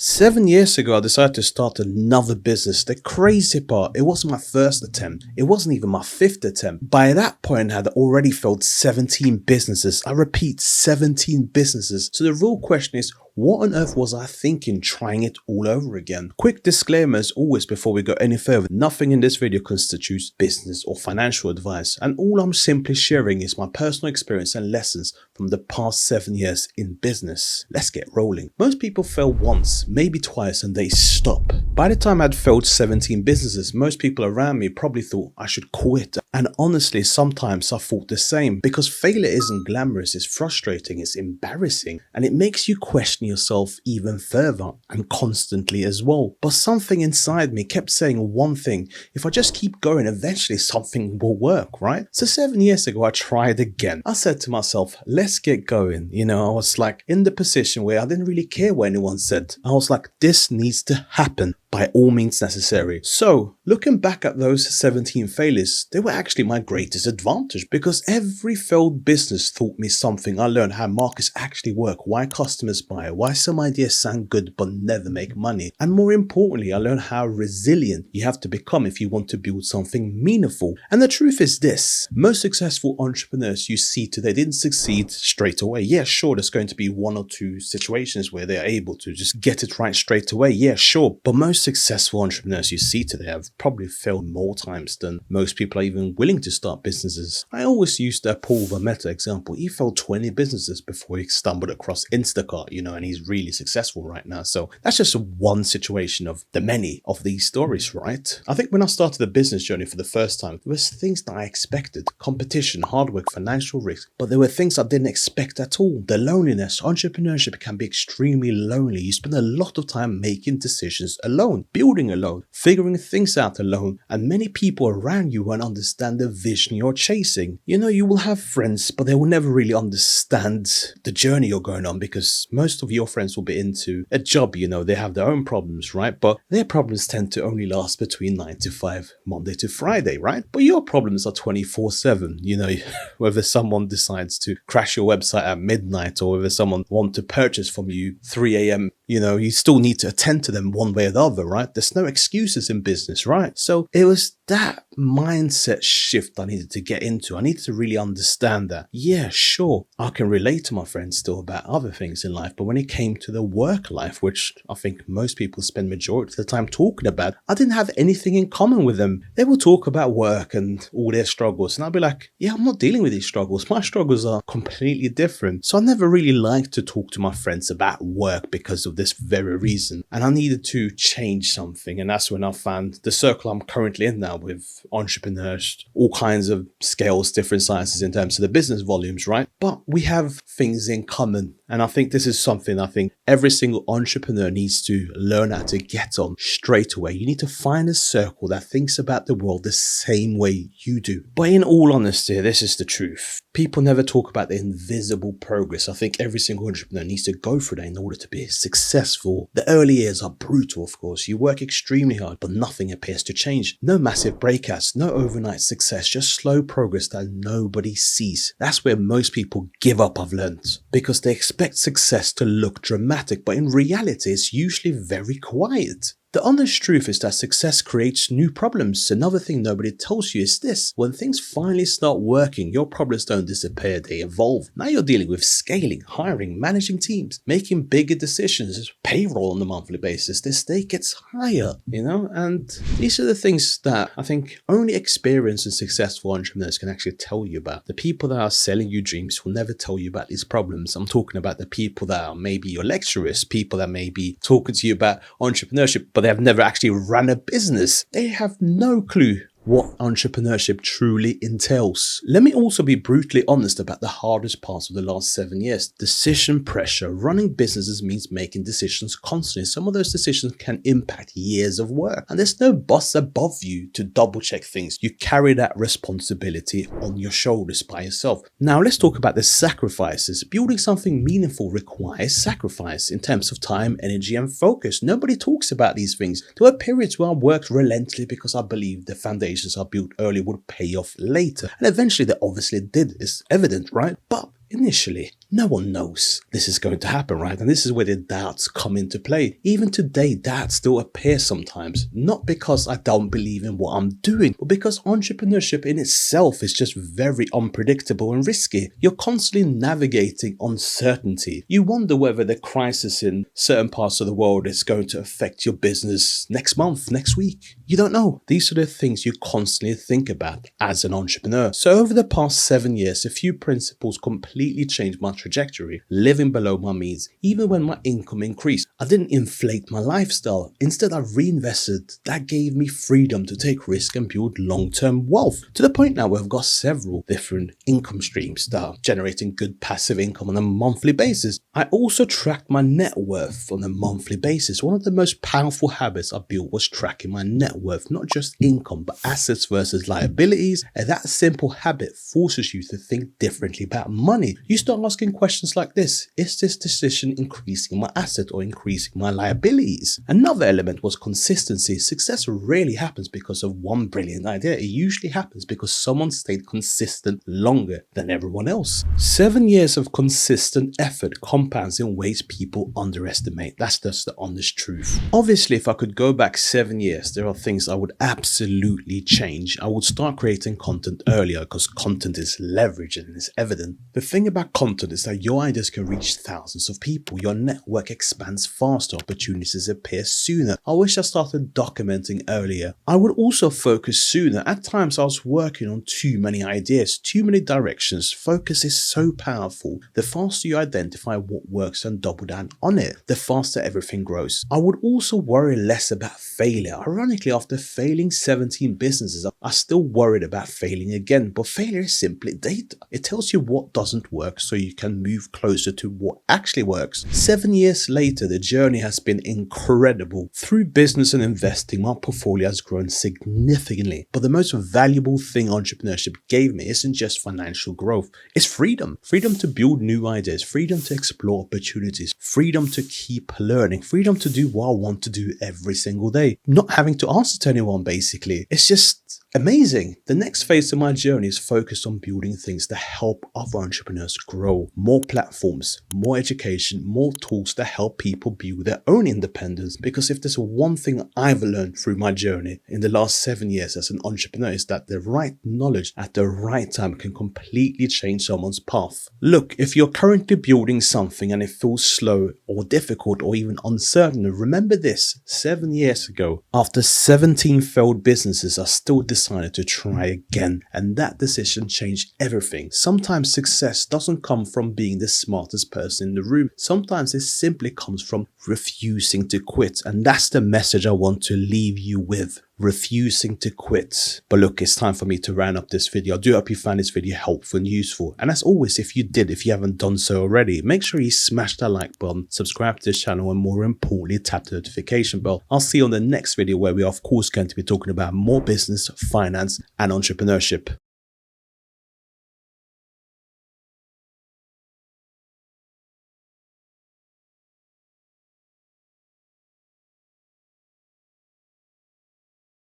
7 years ago, I decided to start another business. The crazy part, it wasn't my first attempt. It wasn't even my fifth attempt. By that point, I had already failed 17 businesses. I repeat, 17 businesses. So the real question is, what on earth was I thinking trying it all over again? Quick disclaimer as always before we go any further, nothing in this video constitutes business or financial advice, and all I'm simply sharing is my personal experience and lessons from the past 7 years in business. Let's get rolling. Most people fail once, maybe twice, and they stop. By the time I'd failed 17 businesses, most people around me probably thought I should quit. And honestly, sometimes I thought the same, because failure isn't glamorous, it's frustrating, it's embarrassing, and it makes you question yourself even further and constantly as well. But something inside me kept saying one thing: if I just keep going, eventually something will work, right? So 7 years ago, I tried again. I said to myself, let's get going. I was like in the position where I didn't really care what anyone said. I was like, this needs to happen by all means necessary. So looking back at those 17 failures, they were actually my greatest advantage, because every failed business taught me something. I learned how markets actually work, why customers buy, why some ideas sound good but never make money. And more importantly, I learned how resilient you have to become if you want to build something meaningful. And the truth is this: most successful entrepreneurs you see today didn't succeed straight away. Yeah, sure, there's going to be one or two situations where they're able to just get it right straight away. Yeah, sure. But most successful entrepreneurs you see today have probably failed more times than most people are even willing to start businesses. I always use the Paul Vermetta example. He failed 20 businesses before he stumbled across Instacart, and he's really successful right now. So that's just one situation of the many of these stories, right? I think when I started the business journey for the first time, there was things that I expected: competition, hard work, financial risk. But there were things I didn't expect at all. The loneliness. Entrepreneurship can be extremely lonely. You spend a lot of time making decisions alone, building alone, figuring things out alone, and many people around you won't understand the vision you're chasing. You will have friends, but they will never really understand the journey you're going on, because most of your friends will be into a job. They have their own problems, right? But their problems tend to only last between 9 to 5, Monday to Friday, right? But your problems are 24/7. Whether someone decides to crash your website at midnight, or whether someone wants to purchase from you 3 a.m., you still need to attend to them one way or the other, right? There's no excuses in business, right? So it was that mindset shift I needed to get into. I needed to really understand that, yeah, sure, I can relate to my friends still about other things in life, but when it came to the work life, which I think most people spend majority of the time talking about, I didn't have anything in common with them. They will talk about work and all their struggles, and I'll be like, yeah, I'm not dealing with these struggles. My struggles are completely different. So I never really liked to talk to my friends about work because of this very reason, and I needed to change something. And that's when I found the circle I'm currently in now, with entrepreneurs, all kinds of scales, different sizes in terms of the business volumes, right? But we have things in common. And I think this is something I think every single entrepreneur needs to learn how to get on straight away. You need to find a circle that thinks about the world the same way you do. But in all honesty, this is the truth. People never talk about the invisible progress. I think every single entrepreneur needs to go through that in order to be successful. The early years are brutal, of course. You work extremely hard, but nothing appears to change. No massive breakouts, no overnight success, just slow progress that nobody sees. That's where most people give up, I've learned, because they expect success to look dramatic, but in reality, it's usually very quiet. The honest truth is that success creates new problems. Another thing nobody tells you is this: when things finally start working, your problems don't disappear, they evolve. Now you're dealing with scaling, hiring, managing teams, making bigger decisions, payroll on a monthly basis. The stake gets higher, and these are the things that I think only experienced and successful entrepreneurs can actually tell you about. The people that are selling you dreams will never tell you about these problems. I'm talking about the people that are maybe your lecturers, people that may be talking to you about entrepreneurship, but they have never actually run a business. They have no clue what entrepreneurship truly entails. Let me also be brutally honest about the hardest parts of the last 7 years. Decision pressure. Running businesses means making decisions constantly. Some of those decisions can impact years of work, and there's no boss above you to double check things. You carry that responsibility on your shoulders by yourself. Now let's talk about the sacrifices. Building something meaningful requires sacrifice in terms of time, energy, and focus. Nobody talks about these things. There were periods where I worked relentlessly because I believed the foundation I built earlier would pay off later. And eventually they obviously did. It's evident, right? But initially, No one knows this is going to happen, right? And this is where the doubts come into play. Even today, doubts still appear sometimes, not because I don't believe in what I'm doing, but because entrepreneurship in itself is just very unpredictable and risky. You're constantly navigating uncertainty. You wonder whether the crisis in certain parts of the world is going to affect your business next month, next week. You don't know. These are the things you constantly think about as an entrepreneur. So over the past 7 years, a few principles completely changed my trajectory, living below my means. Even when my income increased, I didn't inflate my lifestyle. Instead, I reinvested. That gave me freedom to take risks and build long-term wealth. To the point now where I've got several different income streams that are generating good passive income on a monthly basis. I also tracked my net worth on a monthly basis. One of the most powerful habits I built was tracking my net worth, not just income, but assets versus liabilities. And that simple habit forces you to think differently about money. You start asking questions like this: is this decision increasing my asset or increasing my liabilities? Another element was consistency. Success rarely happens because of one brilliant idea. It usually happens because someone stayed consistent longer than everyone else. 7 years of consistent effort compounds in ways people underestimate. That's just the honest truth. Obviously, if I could go back 7 years, there are things I would absolutely change. I would start creating content earlier because content is leverage and it's evident. The thing about content is that your ideas can reach thousands of people. Your network expands faster. Opportunities appear sooner. I wish I started documenting earlier. I would also focus sooner. At times I was working on too many ideas, too many directions. Focus is so powerful. The faster you identify what works and double down on it, the faster everything grows. I would also worry less about failure. Ironically, after failing 17 businesses, I still worried about failing again. But failure is simply data. It tells you what doesn't work so you can move closer to what actually works. 7 years later, the journey has been incredible. Through business and investing, my portfolio has grown significantly. But the most valuable thing entrepreneurship gave me isn't just financial growth. It's freedom. Freedom to build new ideas, freedom to explore opportunities, freedom to keep learning, freedom to do what I want to do every single day. Not having to answer to anyone, basically. It's just amazing. The next phase of my journey is focused on building things that help other entrepreneurs grow. More platforms, more education, more tools that help people build their own independence. Because if there's one thing I've learned through my journey in the last 7 years as an entrepreneur, is that the right knowledge at the right time can completely change someone's path. Look, if you're currently building something and it feels slow or difficult or even uncertain, remember this: 7 years ago, after 17 failed businesses, I still decided to try again, and that decision changed everything. Sometimes success doesn't come from being the smartest person in the room. Sometimes it simply comes from refusing to quit, and that's the message I want to leave you with. Refusing to quit. But look, it's time for me to round up this video. I do hope you found this video helpful and useful. And as always, if you haven't done so already, make sure you smash that like button, subscribe to this channel, and more importantly, tap the notification bell. I'll see you on the next video where we are of course going to be talking about more business, finance, and entrepreneurship.